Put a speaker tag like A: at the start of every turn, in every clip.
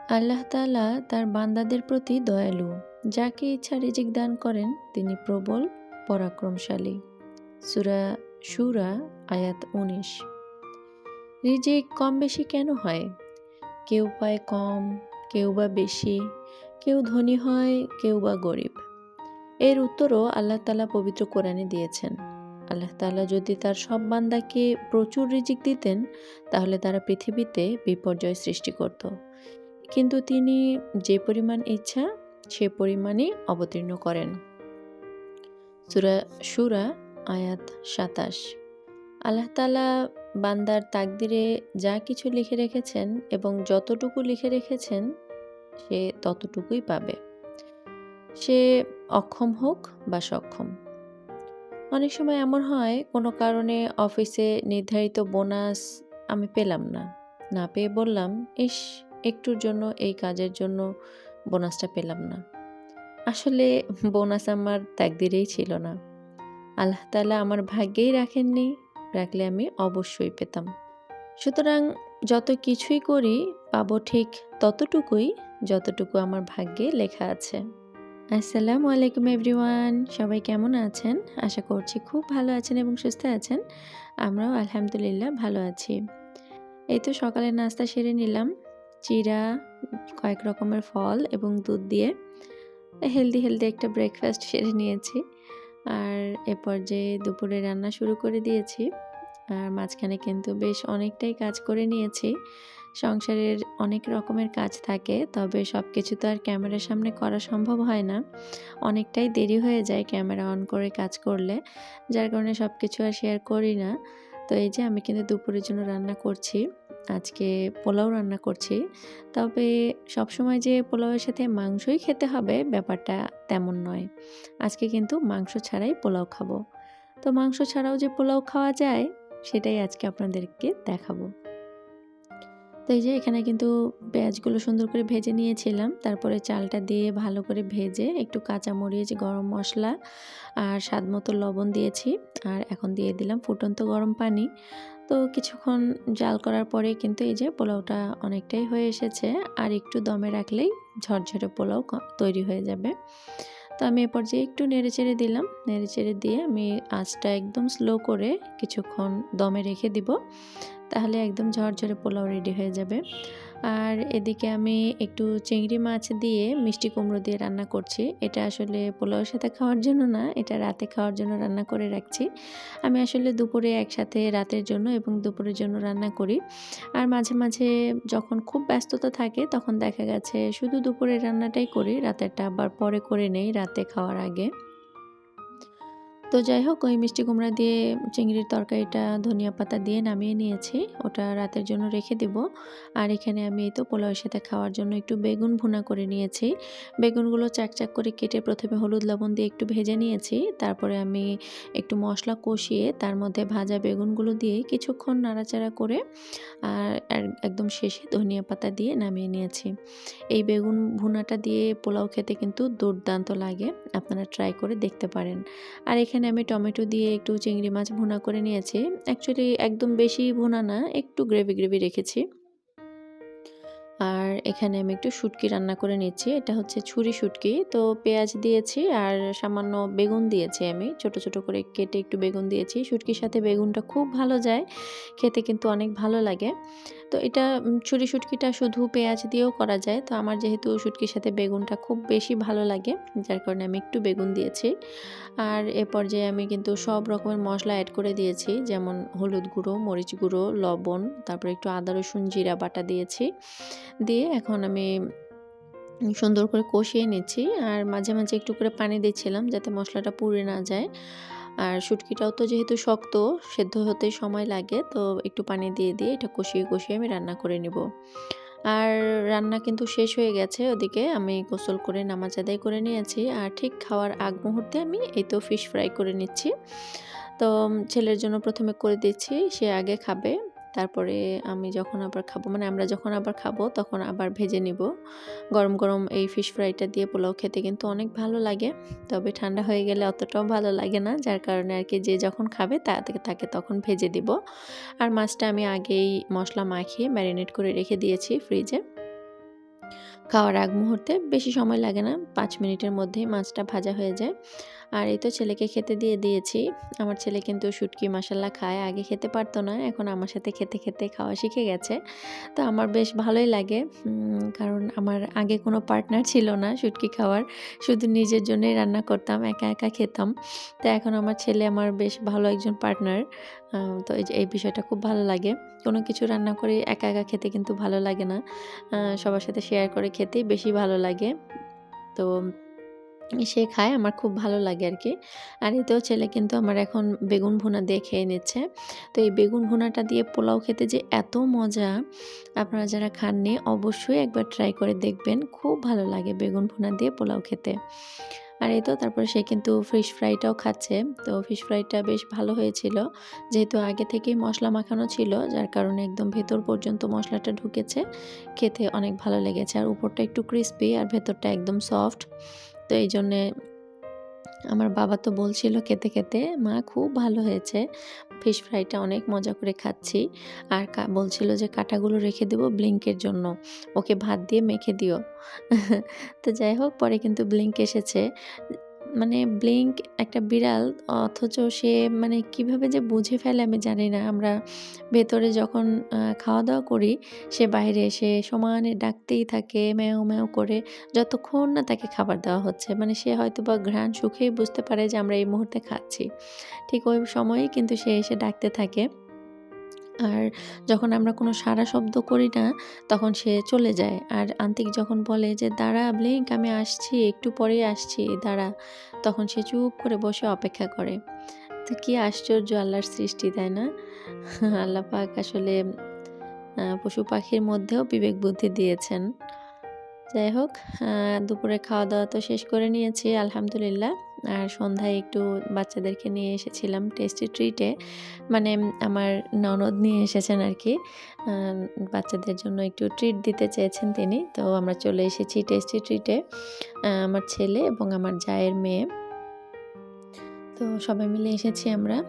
A: আল্লাহ তাআলা তার বান্দাদের প্রতি দয়ালু। যাকে ইচ্ছা রিজিক দান করেন তিনি প্রবল পরাক্রমশালী। সূরা শুরা আয়াত ১৯। রিজিক কম বেশি কেন হয়? কেউ পায় কম, কেউ বা বেশি, কেউ ধনী হয়, কেউ বা গরিব। এর উত্তরও আল্লাহ তাআলা পবিত্র কোরআনে দিয়েছেন। আল্লাহ তাআলা যদি তার সব বান্দাকে প্রচুর রিজিক দিতেন তাহলে তারা পৃথিবীতে বিপর্যয় সৃষ্টি করত। কিন্তু তিনি যে পরিমাণ ইচ্ছা সে পরিমাণই অবতীর্ণ করেন। সূরা শুরা আয়াত ২৭। আল্লাহ তাআলা বান্দার তাকদিরে যা কিছু লিখে রেখেছেন এবং যতটুকু লিখে রেখেছেন সে ততটুকুই পাবে, সে অক্ষম হোক বা সক্ষম। অনেক সময় এমন হয় কোনো কারণে অফিসে নির্ধারিত বোনাস আমি পেলাম না, না পেয়ে বললাম ইস, একটুর জন্য এই কাজের জন্য বোনাসটা পেলাম না। আসলে বোনাস আমার তাকদিরেই ছিল না, আল্লাহ তাআলা আমার ভাগ্যেই রাখেননি, রাখলে আমি অবশ্যই পেতাম। সুতরাং যত কিছুই করি পাবো ঠিক ততটুকুই যতটুকু আমার ভাগ্যে লেখা আছে। আসসালামু আলাইকুম এভরিওয়ান, সবাই কেমন আছেন? আশা করছি খুব ভালো আছেন এবং সুস্থ আছেন। আমরাও আলহামদুলিল্লাহ ভালো আছি। এই তো সকালে নাস্তা সেরে নিলাম, চিড়া, কয়েক রকমের ফল এবং দুধ দিয়ে হেলদি একটা ব্রেকফাস্ট সেরে নিয়েছি। আর এ পর্যায়ে দুপুরে রান্না শুরু করে দিয়েছি। আর মাঝখানে কিন্তু বেশ অনেকটাই কাজ করে নিয়েছি। সংসারের অনেক রকমের কাজ থাকে, তবে সব কিছু তো আর ক্যামেরার সামনে করা সম্ভব হয় না। অনেকটাই দেরি হয়ে যায় ক্যামেরা অন করে কাজ করলে, যার কারণে সব কিছু আর শেয়ার করি না। তো এই যে আমি কিন্তু দুপুরের জন্য রান্না করছি, আজকে পোলাও রান্না করছি। তবে সবসময় যে পোলাওয়ের সাথে মাংসই খেতে হবে ব্যাপারটা তেমন নয়। আজকে কিন্তু মাংস ছাড়াই পোলাও খাবো। তো মাংস ছাড়াও যে পোলাও খাওয়া যায় সেটাই আজকে আপনাদেরকে দেখাবো। তো এই যে এখানে কিন্তু পেঁয়াজগুলো সুন্দর করে ভেজে নিয়েছিলাম, তারপরে চালটা দিয়ে ভালো করে ভেজে একটু কাঁচামরিচ, গরম মশলা আর স্বাদ মতো লবণ দিয়েছি। আর এখন দিয়ে দিলাম ফুটন্ত গরম পানি। তো কিছুক্ষণ জাল করার পরে কিন্তু এই যে পোলাওটা অনেকটাই হয়ে এসেছে, আর একটু দমে রাখলেই ঝরঝরে পোলাও তৈরি হয়ে যাবে। তো আমি এ পর্যায়ে একটু নেড়েচেড়ে দিলাম, নেড়েচেড়ে দিয়ে আমি আঁচটা একদম স্লো করে কিছুক্ষণ দমে রেখে দিব, তাহলে একদম ঝরঝরে পোলাও রেডি হয়ে যাবে। আর এদিকে আমি একটু চিংড়ি মাছ দিয়ে মিষ্টি কুমড়ো দিয়ে রান্না করছি। এটা আসলে পোলাওয়ের সাথে খাওয়ার জন্য না, এটা রাতে খাওয়ার জন্য রান্না করে রাখছি। আমি আসলে দুপুরে একসাথে রাতের জন্য এবং দুপুরের জন্য রান্না করি। আর মাঝে মাঝে যখন খুব ব্যস্ততা থাকে তখন দেখা গেছে শুধু দুপুরের রান্নাটাই করি, রাতেরটা আবার পরে করে নেই রাতে খাওয়ার আগে। তো যাই হোক, ওই মিষ্টি কুমড়া দিয়ে চিংড়ির তরকারিটা ধনিয়া পাতা দিয়ে নামিয়ে নিয়েছি, ওটা রাতের জন্য রেখে দেব। আর এখানে আমি এই তো পোলাওয়ের সাথে খাওয়ার জন্য একটু বেগুন ভুনা করে নিয়েছি। বেগুনগুলো চাকচাক করে কেটে প্রথমে হলুদ লবণ দিয়ে একটু ভেজে নিয়েছি, তারপরে আমি একটু মশলা কষিয়ে তার মধ্যে ভাজা বেগুনগুলো দিয়ে কিছুক্ষণ নাড়াচাড়া করে আর একদম শেষে ধনিয়া পাতা দিয়ে নামিয়ে নিয়েছি। এই বেগুন ভুনাটা দিয়ে পোলাও খেতে কিন্তু দুর্দান্ত লাগে, আপনারা ট্রাই করে দেখতে পারেন। আর এখানে আমি টমেটো দিয়ে একটু চিংড়ি মাছ ভুনা করে নিয়েছি। অ্যাকচুয়ালি একদম বেশি ভুনা না, একটু গ্রেভি রেখেছি। আর এখানে আমি একটু শুটকি রান্না করে নিচ্ছি, এটা হচ্ছে ছুরি শুটকি। তো পেঁয়াজ দিয়েছি আর সামান্য বেগুন দিয়েছি, আমি ছোট ছোট করে কেটে একটু বেগুন দিয়েছি। শুটকির সাথে বেগুনটা খুব ভালো যায়, খেতে কিন্তু অনেক ভালো লাগে। তো এটা ছুরি শুটকিটা শুধু পেঁয়াজ দিয়েও করা যায়, তো আমার যেহেতু শুটকির সাথে বেগুনটা খুব বেশি ভালো লাগে যার কারণে আমি একটু বেগুন দিয়েছি। আর এ পর্যায়ে আমি কিন্তু সব রকমের মশলা অ্যাড করে দিয়েছি, যেমন হলুদ গুঁড়ো, মরিচ গুঁড়ো, লবণ, তারপরে একটু আদা রসুন জিরা বাটা দিয়েছি। দিয়ে এখন আমি সুন্দর করে কষিয়ে নিচ্ছি, আর মাঝে মাঝে একটু করে পানি দিচ্ছিলাম যাতে মশলাটা পুড়ে না যায়। আর শুটকিটাও তো যেহেতু শক্ত, সেদ্ধ হতে সময় লাগে, তো একটু পানি দিয়ে এটা কষিয়ে আমি রান্না করে নিব। আর রান্না কিন্তু শেষ হয়ে গেছে, ওদিকে আমি গোসল করে নামাজ আদায় করে নিয়েছি। আর ঠিক খাওয়ার আগ মুহূর্তে আমি এই তো ফিশ ফ্রাই করে নিচ্ছি। তো ছেলের জন্য প্রথমে করে দিচ্ছি, সে আগে খাবে, তারপরে আমি যখন আবার খাবো, মানে আমরা যখন আবার খাবো তখন আবার ভেজে নিব। গরম গরম এই ফিশ ফ্রাইটা দিয়ে পোলাও খেতে কিন্তু অনেক ভালো লাগে, তবে ঠান্ডা হয়ে গেলে অতটাও ভালো লাগে না, যার কারণে আর কি যে যখন খাবে তাকে তখন ভেজে দিব। আর মাছটা আমি আগেই মশলা মাখিয়ে ম্যারিনেট করে রেখে দিয়েছি ফ্রিজে। খাওয়ার আগ মুহূর্তে বেশি সময় লাগে না, 5 মিনিটের মধ্যেই মাছটা ভাজা হয়ে যায়। আর এই তো ছেলেকে খেতে দিয়ে দিয়েছি। আমার ছেলে কিন্তু শুটকি মাশাআল্লাহ খায়। আগে খেতে পারতো না, এখন আমার সাথে খেতে, খেতে খাওয়া শিখে গেছে। তো আমার বেশ ভালোই লাগে। কারণ আমার আগে কোনো পার্টনার ছিল না শুটকি খাওয়ার। শুধু নিজের জন্যই রান্না করতাম, একা, একা খেতাম। তো এখন আমার ছেলে আমার বেশ ভালো একজন পার্টনার। তো এই বিষয়টা খুব ভালো লাগে। কোনো কিছু রান্না করে একা, একা খেতে কিন্তু ভালো লাগে না। সবার সাথে শেয়ার করে খেতেই বেশি ভালো লাগে। তো সে খায়, আমার খুব ভালো লাগে আরকি। আর এতেও ছেলে কিন্তু আমার এখন বেগুন ভুনা দিয়ে খেয়ে নিচ্ছে। তো এই বেগুন ভুনাটা দিয়ে পোলাও খেতে যে এত মজা, আপনারা যারা খাননি অবশ্যই একবার ট্রাই করে দেখবেন। খুব ভালো লাগে বেগুন ভুনা দিয়ে পোলাও খেতে। আর এই তো তারপরে সে কিন্তু ফিশ ফ্রাইটাও খাচ্ছে। তো ফিশ ফ্রাইটা বেশ ভালো হয়েছিল। যেহেতু আগে থেকেই মসলা মাখানো ছিল, যার কারণে একদম ভেতর পর্যন্ত মসলাটা ঢুকেছে। খেতে অনেক ভালো লেগেছে। আর উপরটা একটু ক্রিসপি আর ভেতরটা একদম সফট। তো এইজন্যে আমার বাবা তো বলছিল খেতে, খেতে, "মা খুব ভালো হয়েছে। ফিশ ফ্রাইটা অনেক মজা করে খাচ্ছি।" আর বলছিল যে কাঁটাগুলো রেখে দেবো ব্লিঙ্কের জন্য। ওকে ভাত দিয়ে মেখে দিও। তো যাই হোক পরে কিন্তু ব্লিঙ্ক এসেছে। মানে ব্লিঙ্ক একটা বিড়াল, অথচ সে মানে কিভাবে যে বুঝে ফেলে আমি জানি না। আমরা ভেতরে যখন খাওয়া-দাওয়া করি, সে বাইরে এসে সমানে ডাকতেই থাকে ম্যাও, ম্যাও করে, যতক্ষণ না তাকে খাবার দেওয়া হচ্ছে। মানে সে হয়তোবা ঘ্রাণ শুঁকেই বুঝতে পারে যে আমরা এই মুহূর্তে খাচ্ছি। ঠিক ওই সময়েই কিন্তু সে এসে ডাকতে থাকে। আর যখন আমরা কোনো সাড়া শব্দ করি না, তখন সে চলে যায়। আর আন্টিক যখন বলে যে, "দাঁড়া ব্লিঙ্ক, আমি আসছি, একটু পরেই আসছি, দাঁড়া।" তখন সে চুপ করে বসে অপেক্ষা করে। তো কি আশ্চর্য আল্লাহর সৃষ্টি, তাই না? আল্লাহ পাক আসলে পশু পাখির মধ্যেও বিবেক বুদ্ধি দিয়েছেন। যাই হোক, দুপুরে খাওয়া-দাওয়া তো শেষ করে নিয়েছি আলহামদুলিল্লাহ। আর সন্ধ্যায় একটু বাচ্চাদেরকে নিয়ে এসেছিলাম টেস্টি ট্রিটে। মানে আমার ননদ নিয়ে এসেছেন আরকি। আ বাচ্চাদের জন্য একটু ট্রিট দিতে চেয়েছেন তিনি। তো আমরা চলে এসেছি টেস্টি ট্রিটে। আমার ছেলে এবং আমার জায়ের মেয়ে। তো সবাই মিলে এসেছি আমরা।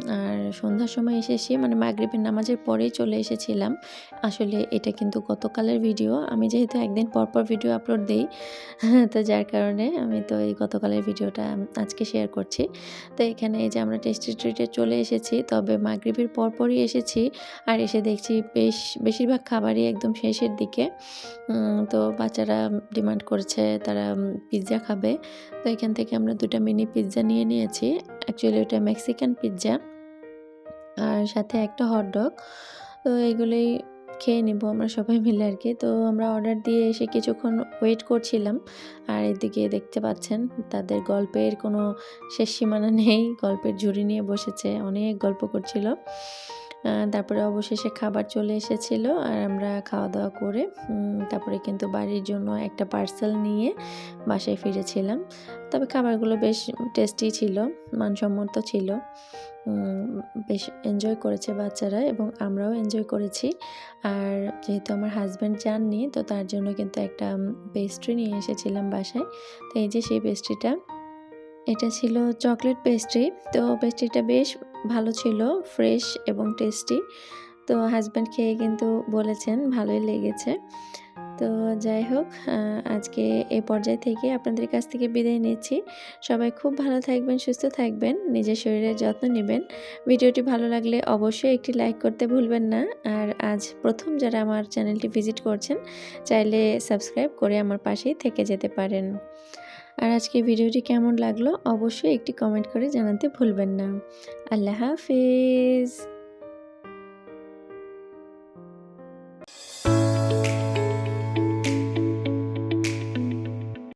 A: আর সন্ধ্যার সময় এসেছি, মানে মাগরিবের নামাজের পরেই চলে এসেছিলাম। আসলে এটা কিন্তু গতকালের ভিডিও। আমি যেহেতু একদিন পর, পর ভিডিও আপলোড দেই, তো যার কারণে আমি তো এই গতকালের ভিডিওটা আজকে শেয়ার করছি। তো এখানে এই যে আমরা টেস্টি ট্রিটে চলে এসেছি। তবে মাগরিবের পরপরই এসেছি। আর এসে দেখছি বেশিরভাগ খাবারই একদম শেষের দিকে। তো বাচ্চারা ডিমান্ড করেছে তারা পিজ্জা খাবে। তো এখান থেকে আমরা ২ টা মিনি পিজ্জা নিয়ে নিয়েছি। অ্যাকচুয়ালি ওটা মেক্সিকান পিজ্জা। আর সাথে একটা হটডগ। তো এগুলোই খেয়ে নিবো আমরা সবাই মিলে আরকি। তো আমরা অর্ডার দিয়ে এসে কিছুক্ষণ ওয়েট করছিলাম। আর এদিকে দেখতে পাচ্ছেন তাদের গল্পের কোনো শেষ সীমানা নেই। গল্পের ঝুড়ি নিয়ে বসেছে। অনেক গল্প করছিল। তারপরে অবশেষে খাবার চলে এসেছিল। আর আমরা খাওয়া-দাওয়া করে তারপরে কিন্তু বাড়ির জন্য একটা পার্সেল নিয়ে বাসায় ফিরেছিলাম। তবে খাবারগুলো বেশ টেস্টি ছিল, মানসম্মত ছিল। উম বেশ এনজয় করেছে বাচ্চারা এবং আমরাও এনজয় করেছি। আর যেহেতু আমার হাসব্যান্ড যাননি, তো তার জন্য কিন্তু একটা পেস্ট্রি নিয়ে এসেছিলাম বাসায়। তো এই যে সেই পেস্ট্রিটা, এটা ছিল চকলেট পেস্ট্রি। তো পেস্ট্রিটা বেশ ভালো ছিল, ফ্রেশ এবং টেস্টি। তো হাসব্যান্ড খেয়ে কিন্তু বলেছেন ভালোই লেগেছে। তো যাই হোক, আজকে এ পর্যায় থেকে আপনাদের কাছ থেকে বিদায় নিচ্ছি। সবাই খুব ভালো থাকবেন, সুস্থ থাকবেন, নিজের শরীরের যত্ন নিবেন। ভিডিওটি ভালো লাগলে অবশ্যই একটি লাইক করতে ভুলবেন না। আর আজ প্রথম যারা আমার চ্যানেলটি ভিজিট করছেন, চাইলে সাবস্ক্রাইব করে আমার পাশেই থেকে যেতে পারেন। আর আজকে ভিডিওটি কেমন লাগলো অবশ্যই একটি কমেন্ট করে জানাতে ভুলবেন না। আল্লাহ হাফেজ।